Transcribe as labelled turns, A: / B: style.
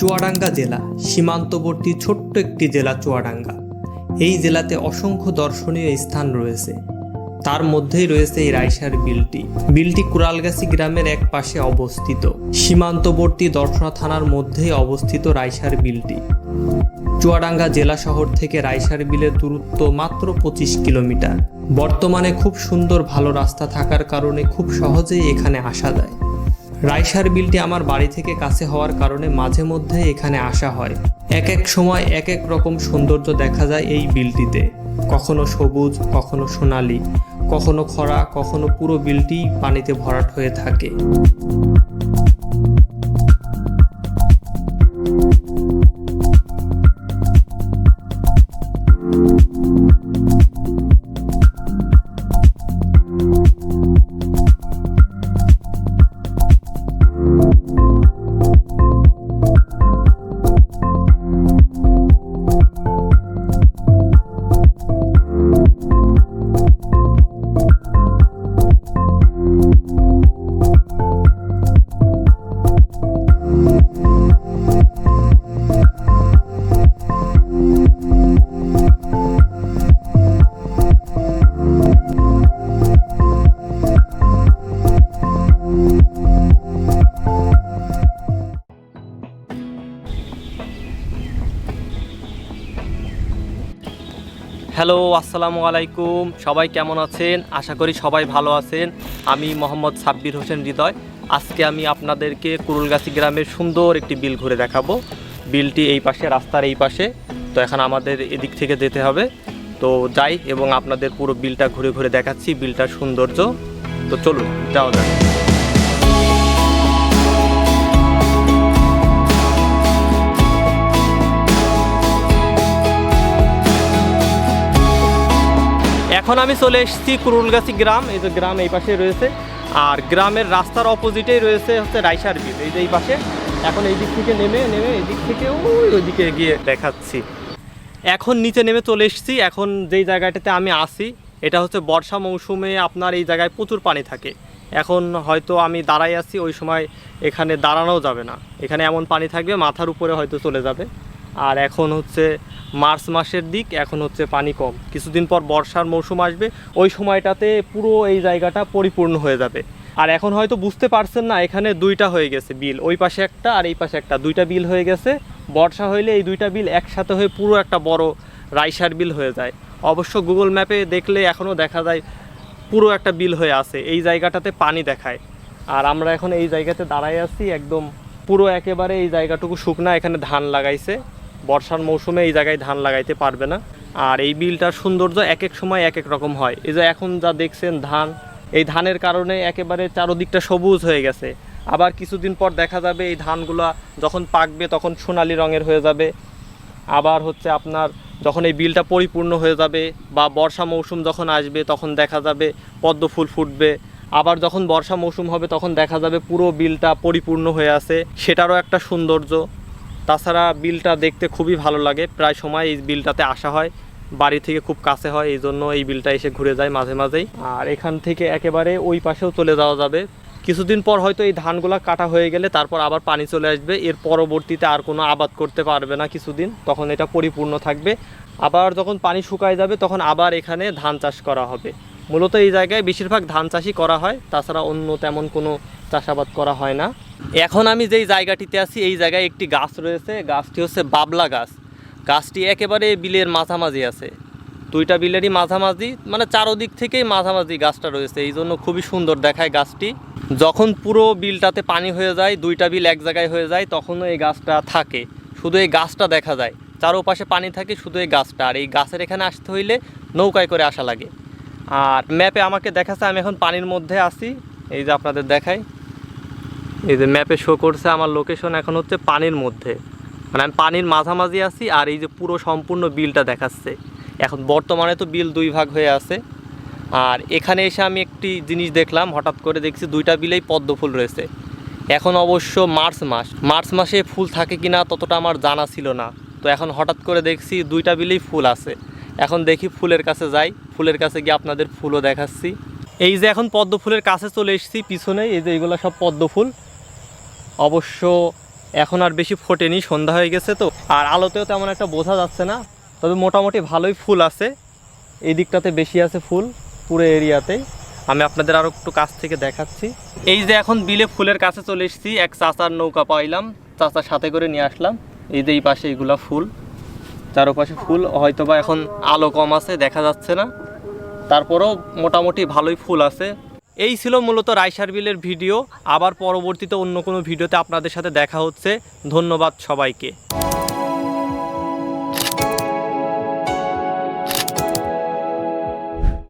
A: চুয়াডাঙ্গা জেলা সীমান্তবর্তী ছোট্ট একটি জেলা চুয়াডাঙ্গা। এই জেলাতে অসংখ্য দর্শনীয় স্থান রয়েছে। তার মধ্যেই রয়েছে এই রাইসার বিলটি। বিলটি কুড়ালগাছি গ্রামের এক পাশে অবস্থিত। সীমান্তবর্তী দর্শনা থানার মধ্যেই অবস্থিত রাইসার বিলটি। চুয়াডাঙ্গা জেলা শহর থেকে রাইসার বিলের দূরত্ব মাত্র 25 কিলোমিটার। বর্তমানে খুব সুন্দর ভালো রাস্তা থাকার কারণে খুব সহজেই এখানে আসা যায়। রাইসার বিলটি আমার বাড়ি থেকে কাছে হওয়ার কারণে মাঝে মধ্যে এখানে আসা হয়। এক এক সময় এক এক রকম সৌন্দর্য দেখা যায় এই বিলটিতে। কখনো সবুজ, কখনো সোনালী, কখনো খরা, কখনো পুরো বিলটি পানিতে ভরাট হয়ে থাকে।
B: হ্যালো, আসসালামু আলাইকুম। সবাই কেমন আছেন? আশা করি সবাই ভালো আছেন। আমি মোহাম্মদ সাব্বির হোসেন হৃদয়। আজকে আমি আপনাদেরকে কুড়ালগাছি গ্রামের সুন্দর একটি বিল ঘুরে দেখাবো। বিলটি এই পাশে, রাস্তার এই পাশে। তো এখন আমাদের এদিক থেকে যেতে হবে। তো যাই এবং আপনাদের পুরো বিলটা ঘুরে ঘুরে দেখাচ্ছি, বিলটার সৌন্দর্য। তো চলুন যাওয়া যাক। এখন আমি চলে এসেছি কুড়ালগাছি গ্রাম। এই যে গ্রাম এই পাশে রয়েছে, আর গ্রামের রাস্তার অপোজিটেই রয়েছে হচ্ছে রাইসার বিল। এই যে এই পাশে। এখন এই দিক থেকে নেমে এই দিক থেকে ওইদিকে গিয়ে দেখাচ্ছি। এখন নিচে নেমে চলে এসেছি। এখন যেই জায়গাটাতে আমি আসি, এটা হচ্ছে বর্ষা মৌসুমে আপনার এই জায়গায় প্রচুর পানি থাকে। এখন হয়তো আমি দাঁড়াই আছি, ওই সময় এখানে দাঁড়ানোও যাবে না। এখানে এমন পানি থাকবে মাথার উপরে হয়তো চলে যাবে। আর এখন হচ্ছে মার্চ মাসের দিক, এখন হচ্ছে পানি কম। কিছুদিন পর বর্ষার মৌসুম আসবে, ওই সময়টাতে পুরো এই জায়গাটা পরিপূর্ণ হয়ে যাবে। আর এখন হয়তো বুঝতে পারছেন না, এখানে দুইটা হয়ে গেছে বিল। ওই পাশে একটা আর এই পাশে একটা, দুইটা বিল হয়ে গেছে। বর্ষা হইলে এই দুইটা বিল একসাথে হয়ে পুরো একটা বড় রাইসার বিল হয়ে যায়। অবশ্য গুগল ম্যাপে দেখলে এখনও দেখা যায় পুরো একটা বিল হয়ে আছে। এই জায়গাটাতে পানি দেখায়। আর আমরা এখন এই জায়গাতে দাঁড়াই আছি, একদম পুরো একেবারে এই জায়গাটুকু শুকনা। এখানে ধান লাগাইছে। বর্ষার মৌসুমে এই জায়গায় ধান লাগাইতে পারবে না। আর এই বিলটার সৌন্দর্য এক এক সময় এক এক রকম হয়। এই যে এখন যা দেখছেন ধান, এই ধানের কারণে একেবারে চারদিকটা সবুজ হয়ে গেছে। আবার কিছুদিন পর দেখা যাবে এই ধানগুলা যখন পাকবে তখন সোনালি রঙের হয়ে যাবে। আবার হচ্ছে আপনার যখন এই বিলটা পরিপূর্ণ হয়ে যাবে বা বর্ষা মৌসুম যখন আসবে তখন দেখা যাবে পদ্ম ফুল ফুটবে। আবার যখন বর্ষা মৌসুম হবে তখন দেখা যাবে পুরো বিলটা পরিপূর্ণ হয়ে আছে, সেটারও একটা সৌন্দর্য। তাছাড়া বিলটা দেখতে খুবই ভালো লাগে। প্রায় সময় এই বিলটাতে আসা হয়, বাড়ি থেকে খুব কাছে হয়, এই জন্য এই বিলটা এসে ঘুরে যায় মাঝে মাঝেই। আর এখান থেকে একেবারে ওই পাশেও চলে যাওয়া যাবে। কিছুদিন পর হয়তো এই ধানগুলা কাটা হয়ে গেলে তারপর আবার পানি চলে আসবে। এর পরবর্তীতে আর কোনো আবাদ করতে পারবে না কিছুদিন, তখন এটা পরিপূর্ণ থাকবে। আবার যখন পানি শুকায় যাবে তখন আবার এখানে ধান চাষ করা হবে। মূলত এই জায়গায় বেশিরভাগ ধান চাষই করা হয়, তাছাড়া অন্য তেমন কোনো চাষাবাদ করা হয় না। এখন আমি যেই জায়গাটিতে আছি এই জায়গায় একটি গাছ রয়েছে। গাছটি হচ্ছে বাবলা গাছ। গাছটি একেবারে বিলের মাঝামাঝি আছে। দুইটা বিলেরই মাঝামাঝি, মানে চারোদিক থেকেই মাঝামাঝি গাছটা রয়েছে। এই জন্য খুবই সুন্দর দেখায় গাছটি। যখন পুরো বিলটাতে পানি হয়ে যায়, দুইটা বিল এক জায়গায় হয়ে যায়, তখনও এই গাছটা থাকে। শুধু এই গাছটা দেখা যায়, চারোপাশে পানি থাকে, শুধু এই গাছটা। আর এই গাছের এখানে আসতে হইলে নৌকায় করে আসা লাগে। আর ম্যাপে আমাকে দেখাচ্ছে আমি এখন পানির মধ্যে আছি। এই যে আপনাদের দেখাই, এই যে ম্যাপে শো করছে আমার লোকেশন এখন হচ্ছে পানির মধ্যে, মানে আমি পানির মাঝামাঝি আছি। আর এই যে পুরো সম্পূর্ণ বিলটা দেখাচ্ছে। এখন বর্তমানে তো বিল দুই ভাগ হয়ে আছে। আর এখানে এসে আমি একটি জিনিস দেখলাম, হঠাৎ করে দেখছি দুইটা বিলেই পদ্ম ফুল রয়েছে। এখন অবশ্য মার্চ মাসে ফুল থাকে কিনা ততটা আমার জানা ছিল না। তো এখন হঠাৎ করে দেখছি দুইটা বিলেই ফুল আছে। এখন দেখি ফুলের কাছে যাই, ফুলের কাছে গিয়ে আপনাদের ফুলও দেখাচ্ছি। এই যে এখন পদ্ম ফুলের কাছে চলে এসেছি, পিছনে এই যে এইগুলো সব পদ্ম ফুল। অবশ্য এখন আর বেশি ফোটেনি, সন্ধ্যা হয়ে গেছে তো, আর আলোতেও তেমন একটা বোঝা যাচ্ছে না। তবে মোটামুটি ভালোই ফুল আছে, এই দিকটাতে বেশি আছে ফুল পুরো এরিয়াতেই। আমি আপনাদের আরও একটু কাছ থেকে দেখাচ্ছি। এই যে এখন বিলে ফুলের কাছে চলে এসেছি, এক চাচার নৌকা পাইলাম, চাচার সাথে করে নিয়ে আসলাম। এই যে এই পাশে এইগুলা ফুল, চারপাশে ফুল, হয়তোবা এখন আলো কম আছে দেখা যাচ্ছে না, তারপরেও মোটামুটি ভালোই ফুল আছে। এই ছিল মূলত রাইসার বিলের ভিডিও। আবার পরবর্তীতে অন্য কোনো ভিডিওতে আপনাদের সাথে দেখা হচ্ছে। ধন্যবাদ সবাইকে।